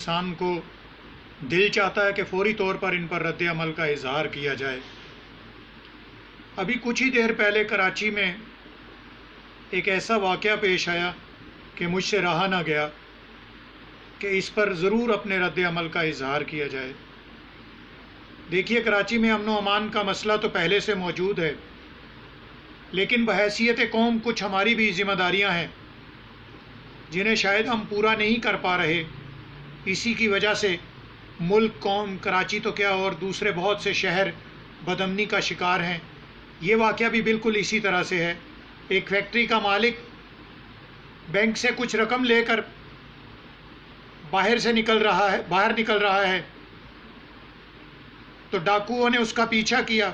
انسان کو دل چاہتا ہے کہ فوری طور پر ان پر رد عمل کا اظہار کیا جائے۔ ابھی کچھ ہی دیر پہلے کراچی میں ایک ایسا واقعہ پیش آیا کہ مجھ سے رہا نہ گیا کہ اس پر ضرور اپنے رد عمل کا اظہار کیا جائے۔ دیکھیے، کراچی میں امن و امان کا مسئلہ تو پہلے سے موجود ہے، لیکن بحیثیت قوم کچھ ہماری بھی ذمہ داریاں ہیں جنہیں شاید ہم پورا نہیں کر پا رہے۔ اسی کی وجہ سے ملک، قوم، کراچی تو کیا اور دوسرے بہت سے شہر بدامنی کا شکار ہیں۔ یہ واقعہ بھی بالکل اسی طرح سے ہے۔ ایک فیکٹری کا مالک بینک سے کچھ رقم لے کر باہر نکل رہا ہے تو ڈاکوؤں نے اس کا پیچھا کیا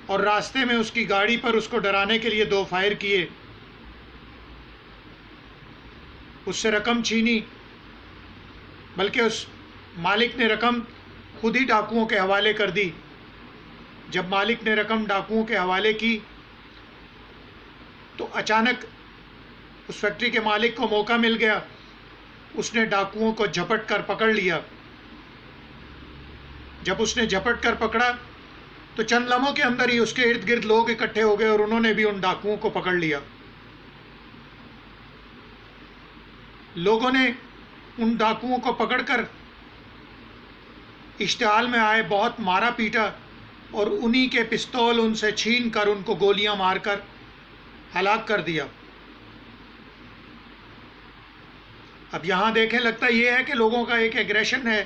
اور راستے میں اس کی گاڑی پر اس کو ڈرانے کے لیے 2 فائر کیے، اس سے رقم چھینی، بلکہ اس مالک نے رقم خود ہی ڈاکوؤں کے حوالے کر دی۔ جب مالک نے رقم ڈاکوؤں کے حوالے کی تو اچانک اس فیکٹری کے مالک کو موقع مل گیا، اس نے ڈاکوؤں کو جھپٹ کر پکڑ لیا۔ جب اس نے جھپٹ کر پکڑا تو چند لمحوں کے اندر ہی اس کے ارد گرد لوگ اکٹھے ہو گئے اور انہوں نے بھی ان ڈاکوؤں کو پکڑ لیا۔ لوگوں نے ان ڈاکوؤں کو پکڑ کر اشتعال میں آئے، بہت مارا پیٹا اور انہی کے پستول ان سے چھین کر ان کو گولیاں مار کر ہلاک کر دیا۔ اب یہاں دیکھیں، لگتا یہ ہے کہ لوگوں کا ایک ایگریشن ہے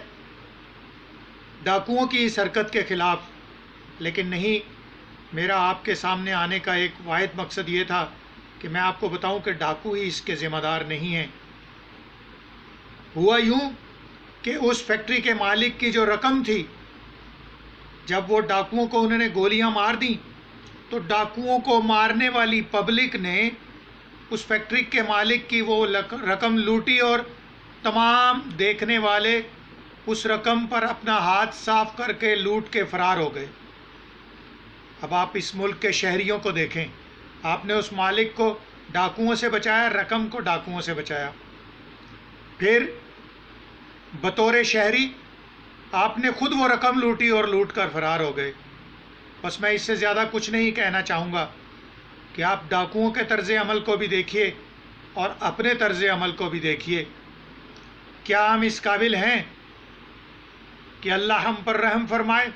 ڈاکوؤں کی اس حرکت کے خلاف، لیکن نہیں۔ میرا آپ کے سامنے آنے کا ایک واحد مقصد یہ تھا کہ میں آپ کو بتاؤں کہ ڈاکو ہی اس کے ذمہ دار نہیں ہیں۔ ہوا یوں کہ اس فیکٹری کے مالک کی جو رقم تھی، جب وہ ڈاکوؤں کو انہوں نے گولیاں مار دیں تو ڈاکوؤں کو مارنے والی پبلک نے اس فیکٹری کے مالک کی وہ رقم لوٹی اور تمام دیکھنے والے اس رقم پر اپنا ہاتھ صاف کر کے لوٹ کے فرار ہو گئے۔ اب آپ اس ملک کے شہریوں کو دیکھیں، آپ نے اس مالک کو ڈاکوؤں سے بچایا، رقم کو ڈاکوؤں سے بچایا، پھر بطور شہری آپ نے خود وہ رقم لوٹی اور لوٹ کر فرار ہو گئے۔ بس میں اس سے زیادہ کچھ نہیں کہنا چاہوں گا کہ آپ ڈاکوؤں کے طرز عمل کو بھی دیکھیے اور اپنے طرز عمل کو بھی دیکھیے۔ کیا ہم اس قابل ہیں کہ اللہ ہم پر رحم فرمائے؟